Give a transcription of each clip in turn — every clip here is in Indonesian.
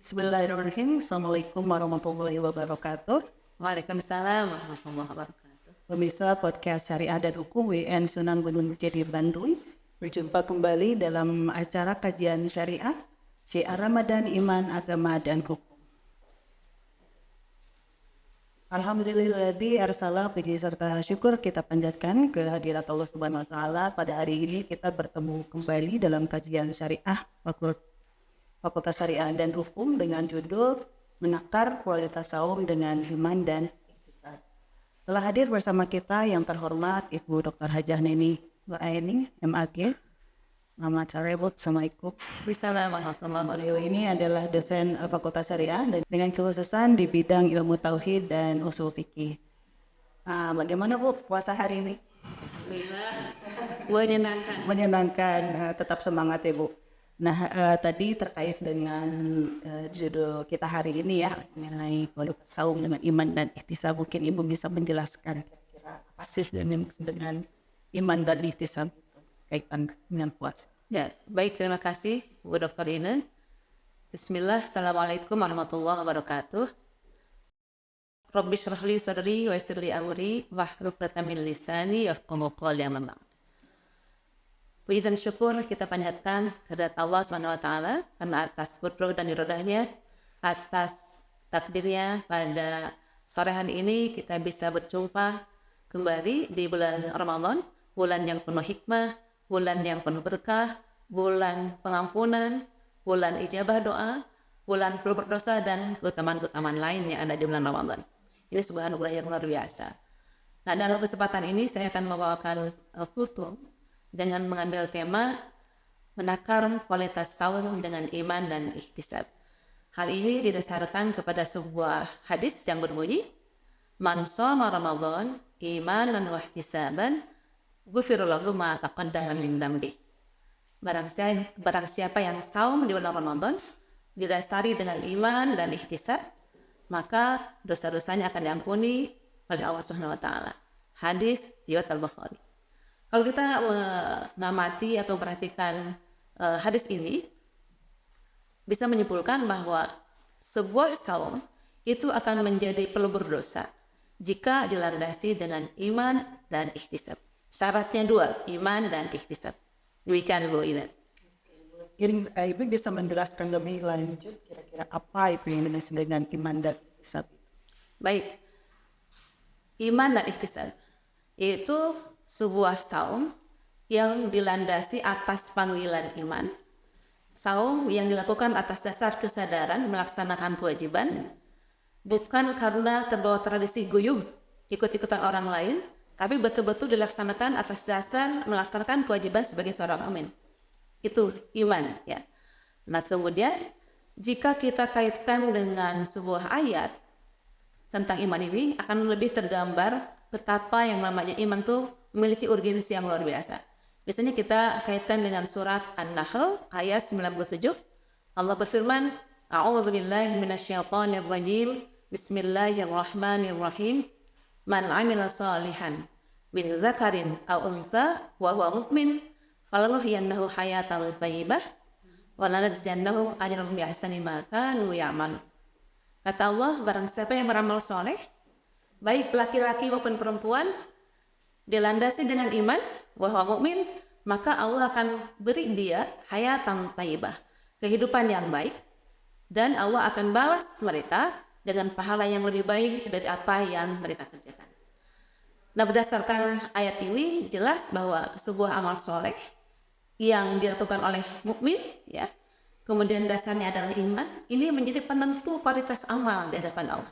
Bismillahirrahmanirrahim. Assalamualaikum warahmatullahi wabarakatuh. Waalaikumsalam warahmatullahi wabarakatuh. Pemirsa podcast Syariah dan Hukum WN Sunan Gunung Jati Bandung. Berjumpa kembali dalam acara kajian syariah Syiar Ramadan Iman Agama dan Hukum. Alhamdulillahilladzi arsala, puji serta syukur kita panjatkan ke hadirat Allah Subhanahu wa taala. Pada hari ini kita bertemu kembali dalam kajian syariah Fakultas Syariah dan Hukum dengan judul Menakar Kualitas Saum dengan Iman dan Ihtisab. Telah hadir bersama kita yang terhormat Ibu Dr. Hajah Neni Nuraini, MAG. Selamat sore, Bu. Assalamualaikum. Assalamualaikum warahmatullahi wabarakatuh. Beliau ini adalah dosen Fakultas Syariah dan dengan kekhususan di bidang ilmu tauhid dan usul fikih. Bagaimana, Bu, puasa hari ini? Alhamdulillah menyenangkan. Menyenangkan, tetap semangat ya, Bu. Nah, tadi terkait dengan judul kita hari ini ya, mengenai kualitas saum dengan iman dan ihtisab. Mungkin Ibu bisa menjelaskan kira-kira apa sih yang dimaksud dengan iman dan ihtisab itu kaitan dengan puasa. Ya, baik, terima kasih Bu Dr. Ine. Bismillah, Assalamualaikum warahmatullahi wabarakatuh. Rabbi shrah li sadri wa yassir li amri wahlul 'uqdatam min lisani yafqahu qawli. Amma ba'd. Puji dan syukur kita panjatkan kehadirat Allah Subhanahu wa taala karena atas kudrat dan iradahnya, atas takdirnya pada sore hari ini kita bisa berjumpa kembali di bulan Ramadan, bulan yang penuh hikmah, bulan yang penuh berkah, bulan pengampunan, bulan ijabah doa, bulan penuh berdosa dan keutamaan-keutamaan lain yang ada di bulan Ramadan. Ini sebuah anugerah yang luar biasa. Nah, dalam kesempatan ini saya akan membawakan kultum dengan mengambil tema menakar kualitas saum dengan iman dan ihtisab. Hal ini didasarkan kepada sebuah hadis yang berbunyi, Man shoma Ramadan imanan wa ihtisaban ghufira lahu ma taqaddama min dzambi. Barang siapa yang saum di bulan Ramadan didasari dengan iman dan ihtisab, maka dosa-dosanya akan diampuni oleh Allah Subhanahu wa taala. Hadis riwayat Al-Bukhari. Kalau kita mengamati atau perhatikan hadis ini, bisa menyimpulkan bahwa sebuah saum itu akan menjadi pelebur dosa jika dilandasi dengan iman dan ihtisab. Syaratnya dua, iman dan ihtisab. Demikian Bu Ina. Ibu bisa menjelaskan lebih lanjut kira-kira apa itu yang dimaksud dengan iman dan ihtisab? Baik, iman dan ihtisab yaitu sebuah saum yang dilandasi atas panggilan iman. Saum yang dilakukan atas dasar kesadaran melaksanakan kewajiban, bukan karena terbawa tradisi guyub ikut-ikutan orang lain, tapi betul-betul dilaksanakan atas dasar melaksanakan kewajiban sebagai seorang mukmin. Itu iman, ya. Nah, kemudian jika kita kaitkan dengan sebuah ayat tentang iman ini, akan lebih tergambar betapa yang namanya iman tuh memiliki urgensi yang luar biasa. Biasanya kita kaitkan dengan surat An-Nahl ayat 97. Allah berfirman, A'udzubillahi minasyaitonir rajim. Bismillahirrahmanirrahim. Man 'amila shalihan min dzakarin aw unsa wa huwa mu'min falanuhyiyannahu hayatan thayyibah wa lanajziyannahum ajrahum bi ahsani ma kanu ya'malun. Kata Allah, barang siapa yang beramal soleh, baik laki-laki maupun perempuan, dilandasi dengan iman, wahwa mukmin, maka Allah akan beri dia hayatan thayyibah, kehidupan yang baik, dan Allah akan balas mereka dengan pahala yang lebih baik dari apa yang mereka kerjakan. Nah, berdasarkan ayat ini jelas bahwa sebuah amal soleh yang dilakukan oleh mukmin, ya, kemudian dasarnya adalah iman, ini menjadi penentu kualitas amal di hadapan Allah.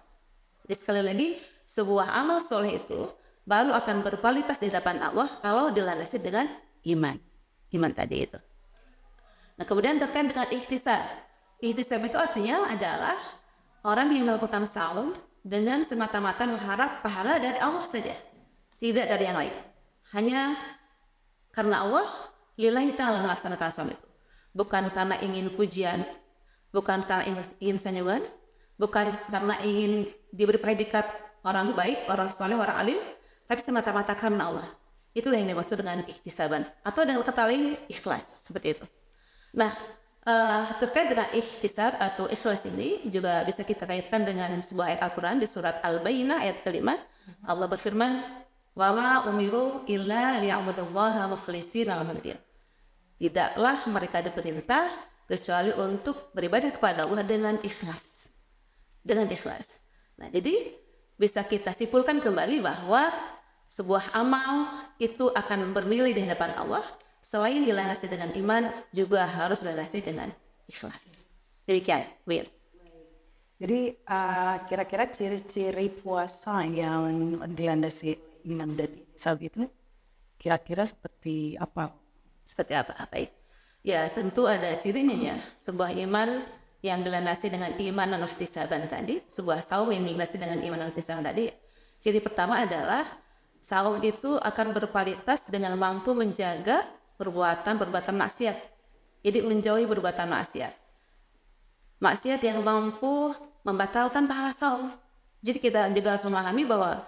Jadi sekali lagi, sebuah amal soleh itu baru akan berkualitas di hadapan Allah kalau dilandasi dengan iman. Iman tadi itu. Nah, kemudian terkait dengan ihtisab. Ihtisab itu artinya adalah orang yang melakukan saum dengan semata-mata mengharap pahala dari Allah saja, tidak dari yang lain. Hanya karena Allah, lillahi ta'ala melaksanakan saum itu. Bukan karena ingin pujian, bukan karena ingin sanjungan, bukan karena ingin diberi predikat orang baik, orang soleh, orang alim, tapi semata-mata karena Allah. Itulah yang dimaksud dengan ihtisaban, atau dengan kata lain ikhlas, seperti itu. Nah, Terkait dengan ihtisab atau ikhlas ini juga bisa kita kaitkan dengan sebuah ayat Al-Quran di surat Al-Bayyinah ayat kelima. Allah berfirman, "Wa ma umiru illa liya'budullaha mukhlishina lahud-din." Tidaklah mereka diperintah kecuali untuk beribadah kepada Allah dengan ikhlas. Dengan ikhlas. Nah, jadi bisa kita simpulkan kembali bahwa sebuah amal itu akan bernilai di hadapan Allah. Selain dilandasi dengan iman, juga harus dilandasi dengan ikhlas. Demikian, Will. Jadi kira-kira ciri-ciri puasa yang dilandasi iman dan ihtisab itu kira-kira seperti apa? Seperti apa? Baik. Ya, tentu ada cirinya ya. Sebuah iman yang dilandasi dengan iman dan ihtisaban tadi, sebuah saum yang dilandasi dengan iman dan ihtisaban tadi. Ciri pertama adalah saum itu akan berkualitas dengan mampu menjaga perbuatan maksiat. Jadi menjauhi perbuatan maksiat. Maksiat yang mampu membatalkan pahala saum. Jadi kita juga harus memahami bahwa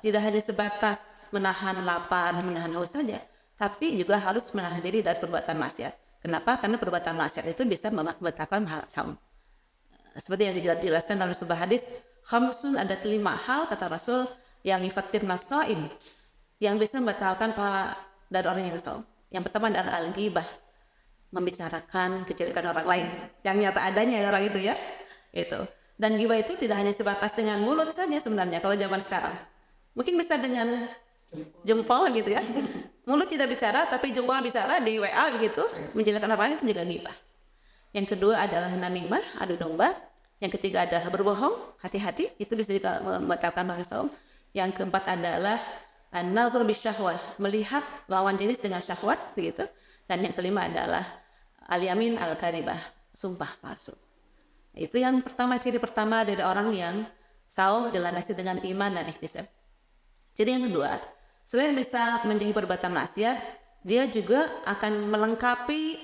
tidak hanya sebatas menahan lapar, menahan haus saja, tapi juga harus menahan diri dari perbuatan maksiat. Kenapa? Karena perbuatan maksiat itu bisa membatalkan pahala saum. Seperti yang dijelaskan dalam sebuah hadis, khamsun, ada 5 hal kata Rasul yang yufattirna shaim, yang bisa membatalkan pahala dari orang yang saum. Yang pertama adalah al-ghibah, membicarakan kejelekan orang lain yang nyata adanya orang itu ya. Itu. Dan ghibah itu tidak hanya sebatas dengan mulut saja sebenarnya kalau zaman sekarang. Mungkin bisa dengan jempol gitu ya. Mulut tidak bicara tapi jempol bicara di WA begitu, menjelekan orang lain itu juga ghibah. Yang kedua adalah namimah, adu domba. Yang ketiga adalah berbohong, hati-hati, itu bisa juga membatalkan pahala saum. Yang keempat adalah an-nazar bisyahwah, melihat lawan jenis dengan syahwat begitu. Dan yang kelima adalah al-yamin al-kadhibah, sumpah palsu. Itu yang pertama, ciri pertama dari orang yang saum dilandasi dengan iman dan ihtisab. Ciri yang kedua, selain bisa menjauhi perbuatan maksiat, dia juga akan melengkapi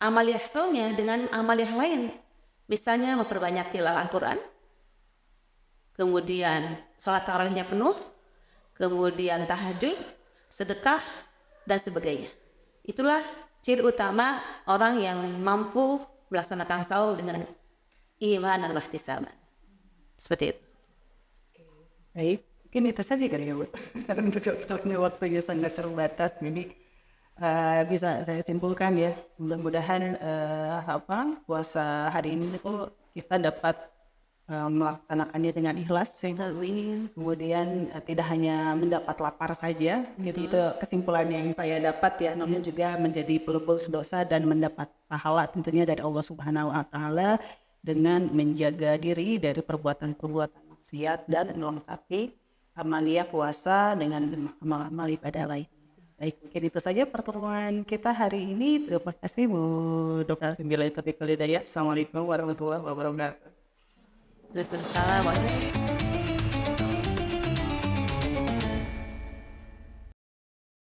amaliyah saumnya dengan amaliyah lain. Misalnya memperbanyak tilawah Al-Quran, kemudian sholat tarawihnya penuh, kemudian tahajud, sedekah, dan sebagainya. Itulah ciri utama orang yang mampu melaksanakan saum dengan iman dan ihtisaban. Seperti itu. Baik, mungkin itu saja kali ya Bu. Karena waktunya sangat terbatas, jadi bisa saya simpulkan ya, mudah-mudahan puasa hari ini itu kita dapat melaksanakannya dengan ikhlas, kemudian tidak hanya mendapat lapar saja, gitu. Itu kesimpulan yang saya dapat ya, namun juga menjadi penebus dosa dan mendapat pahala tentunya dari Allah Subhanahu Wa Taala dengan menjaga diri dari perbuatan-perbuatan maksiat dan melengkapi amaliyah puasa dengan amal ibadah lain. Baik, mungkin itu saja pertemuan kita hari ini. Terima kasih Bu Dr. Billahi Taufiq wal Hidayah. Assalamualaikum warahmatullahi wabarakatuh. Waalaikumsalam.